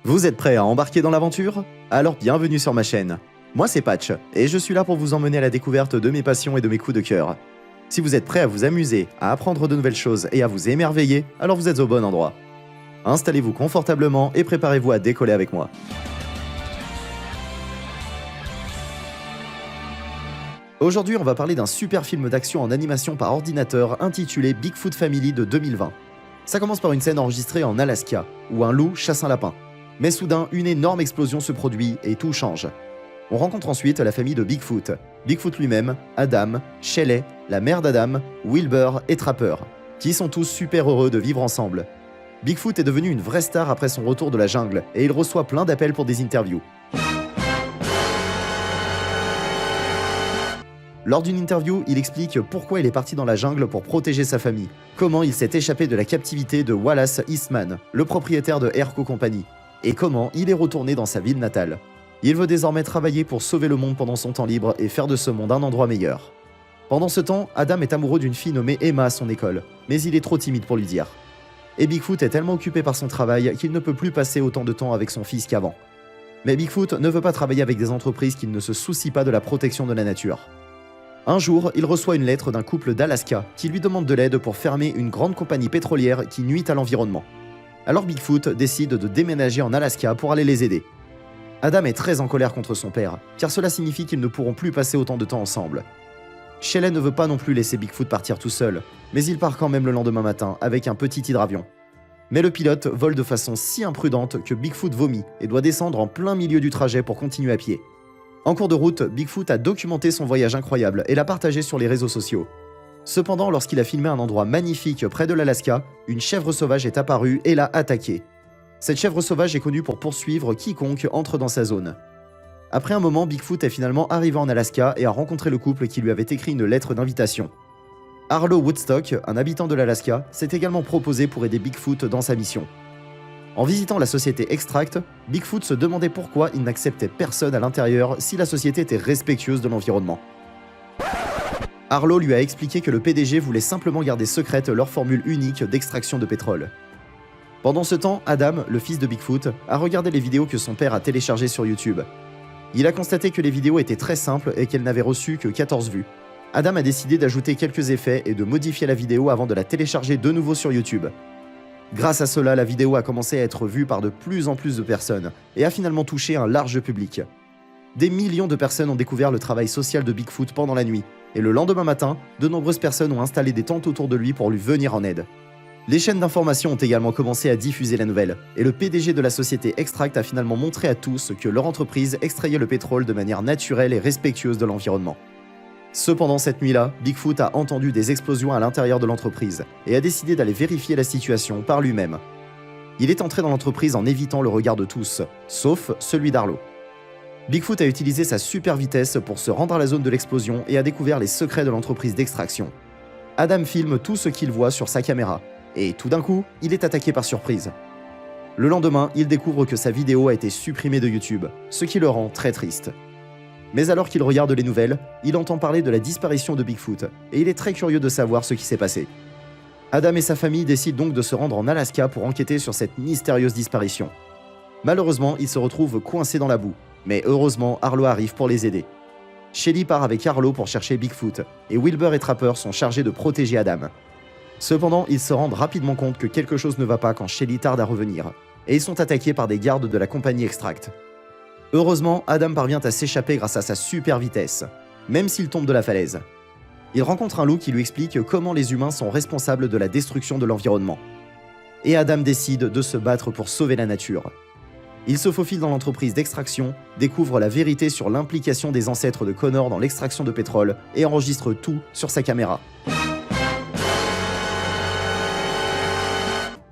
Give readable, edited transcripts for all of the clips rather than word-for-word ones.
Vous êtes prêts à embarquer dans l'aventure? Alors bienvenue sur ma chaîne. Moi c'est Patch, et je suis là pour vous emmener à la découverte de mes passions et de mes coups de cœur. Si vous êtes prêts à vous amuser, à apprendre de nouvelles choses et à vous émerveiller, alors vous êtes au bon endroit. Installez-vous confortablement et préparez-vous à décoller avec moi. Aujourd'hui, on va parler d'un super film d'action en animation par ordinateur intitulé Bigfoot Family de 2020. Ça commence par une scène enregistrée en Alaska, où un loup chasse un lapin. Mais soudain, une énorme explosion se produit et tout change. On rencontre ensuite la famille de Bigfoot. Bigfoot lui-même, Adam, Shelley, la mère d'Adam, Wilbur et Trapper, qui sont tous super heureux de vivre ensemble. Bigfoot est devenu une vraie star après son retour de la jungle et il reçoit plein d'appels pour des interviews. Lors d'une interview, il explique pourquoi il est parti dans la jungle pour protéger sa famille, comment il s'est échappé de la captivité de Wallace Eastman, le propriétaire de Airco Company, et comment il est retourné dans sa ville natale. Il veut désormais travailler pour sauver le monde pendant son temps libre et faire de ce monde un endroit meilleur. Pendant ce temps, Adam est amoureux d'une fille nommée Emma à son école, mais il est trop timide pour lui dire. Et Bigfoot est tellement occupé par son travail qu'il ne peut plus passer autant de temps avec son fils qu'avant. Mais Bigfoot ne veut pas travailler avec des entreprises qui ne se soucient pas de la protection de la nature. Un jour, il reçoit une lettre d'un couple d'Alaska qui lui demande de l'aide pour fermer une grande compagnie pétrolière qui nuit à l'environnement. Alors Bigfoot décide de déménager en Alaska pour aller les aider. Adam est très en colère contre son père, car cela signifie qu'ils ne pourront plus passer autant de temps ensemble. Shelley ne veut pas non plus laisser Bigfoot partir tout seul, mais il part quand même le lendemain matin avec un petit hydravion. Mais le pilote vole de façon si imprudente que Bigfoot vomit et doit descendre en plein milieu du trajet pour continuer à pied. En cours de route, Bigfoot a documenté son voyage incroyable et l'a partagé sur les réseaux sociaux. Cependant, lorsqu'il a filmé un endroit magnifique près de l'Alaska, une chèvre sauvage est apparue et l'a attaqué. Cette chèvre sauvage est connue pour poursuivre quiconque entre dans sa zone. Après un moment, Bigfoot est finalement arrivé en Alaska et a rencontré le couple qui lui avait écrit une lettre d'invitation. Arlo Woodstock, un habitant de l'Alaska, s'est également proposé pour aider Bigfoot dans sa mission. En visitant la société Extract, Bigfoot se demandait pourquoi il n'acceptait personne à l'intérieur si la société était respectueuse de l'environnement. Arlo lui a expliqué que le PDG voulait simplement garder secrète leur formule unique d'extraction de pétrole. Pendant ce temps, Adam, le fils de Bigfoot, a regardé les vidéos que son père a téléchargées sur YouTube. Il a constaté que les vidéos étaient très simples et qu'elles n'avaient reçu que 14 vues. Adam a décidé d'ajouter quelques effets et de modifier la vidéo avant de la télécharger de nouveau sur YouTube. Grâce à cela, la vidéo a commencé à être vue par de plus en plus de personnes et a finalement touché un large public. Des millions de personnes ont découvert le travail social de Bigfoot pendant la nuit, et le lendemain matin, de nombreuses personnes ont installé des tentes autour de lui pour lui venir en aide. Les chaînes d'information ont également commencé à diffuser la nouvelle, et le PDG de la société Extract a finalement montré à tous que leur entreprise extrayait le pétrole de manière naturelle et respectueuse de l'environnement. Cependant, cette nuit-là, Bigfoot a entendu des explosions à l'intérieur de l'entreprise et a décidé d'aller vérifier la situation par lui-même. Il est entré dans l'entreprise en évitant le regard de tous, sauf celui d'Arlo. Bigfoot a utilisé sa super vitesse pour se rendre à la zone de l'explosion et a découvert les secrets de l'entreprise d'extraction. Adam filme tout ce qu'il voit sur sa caméra, et tout d'un coup, il est attaqué par surprise. Le lendemain, il découvre que sa vidéo a été supprimée de YouTube, ce qui le rend très triste. Mais alors qu'il regarde les nouvelles, il entend parler de la disparition de Bigfoot, et il est très curieux de savoir ce qui s'est passé. Adam et sa famille décident donc de se rendre en Alaska pour enquêter sur cette mystérieuse disparition. Malheureusement, ils se retrouvent coincés dans la boue, mais heureusement, Arlo arrive pour les aider. Shelley part avec Arlo pour chercher Bigfoot, et Wilbur et Trapper sont chargés de protéger Adam. Cependant, ils se rendent rapidement compte que quelque chose ne va pas quand Shelley tarde à revenir, et ils sont attaqués par des gardes de la compagnie Extract. Heureusement, Adam parvient à s'échapper grâce à sa super vitesse, même s'il tombe de la falaise. Il rencontre un loup qui lui explique comment les humains sont responsables de la destruction de l'environnement. Et Adam décide de se battre pour sauver la nature. Il se faufile dans l'entreprise d'extraction, découvre la vérité sur l'implication des ancêtres de Connor dans l'extraction de pétrole et enregistre tout sur sa caméra.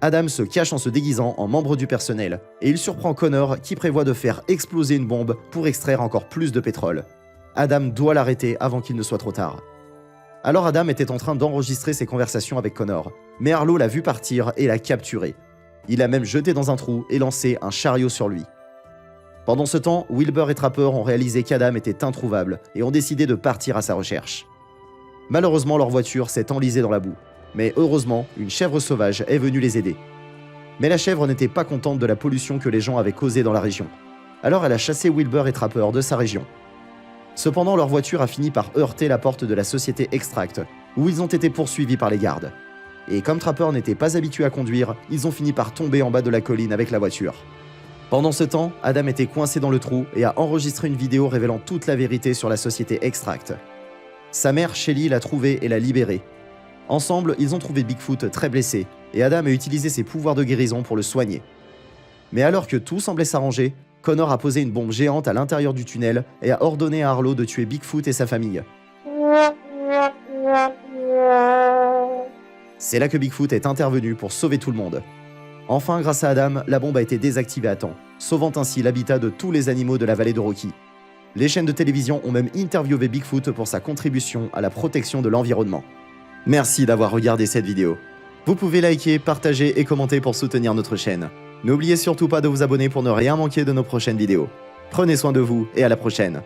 Adam se cache en se déguisant en membre du personnel, et il surprend Connor qui prévoit de faire exploser une bombe pour extraire encore plus de pétrole. Adam doit l'arrêter avant qu'il ne soit trop tard. Alors Adam était en train d'enregistrer ses conversations avec Connor, mais Arlo l'a vu partir et l'a capturé. Il l'a même jeté dans un trou et lancé un chariot sur lui. Pendant ce temps, Wilbur et Trapper ont réalisé qu'Adam était introuvable et ont décidé de partir à sa recherche. Malheureusement, leur voiture s'est enlisée dans la boue. Mais heureusement, une chèvre sauvage est venue les aider. Mais la chèvre n'était pas contente de la pollution que les gens avaient causée dans la région. Alors elle a chassé Wilbur et Trapper de sa région. Cependant, leur voiture a fini par heurter la porte de la société Extract, où ils ont été poursuivis par les gardes. Et comme Trapper n'était pas habitué à conduire, ils ont fini par tomber en bas de la colline avec la voiture. Pendant ce temps, Adam était coincé dans le trou et a enregistré une vidéo révélant toute la vérité sur la société Extract. Sa mère, Shelly, l'a trouvé et l'a libéré. Ensemble, ils ont trouvé Bigfoot très blessé, et Adam a utilisé ses pouvoirs de guérison pour le soigner. Mais alors que tout semblait s'arranger, Connor a posé une bombe géante à l'intérieur du tunnel et a ordonné à Arlo de tuer Bigfoot et sa famille. C'est là que Bigfoot est intervenu pour sauver tout le monde. Enfin, grâce à Adam, la bombe a été désactivée à temps, sauvant ainsi l'habitat de tous les animaux de la vallée de Rocky. Les chaînes de télévision ont même interviewé Bigfoot pour sa contribution à la protection de l'environnement. Merci d'avoir regardé cette vidéo. Vous pouvez liker, partager et commenter pour soutenir notre chaîne. N'oubliez surtout pas de vous abonner pour ne rien manquer de nos prochaines vidéos. Prenez soin de vous et à la prochaine.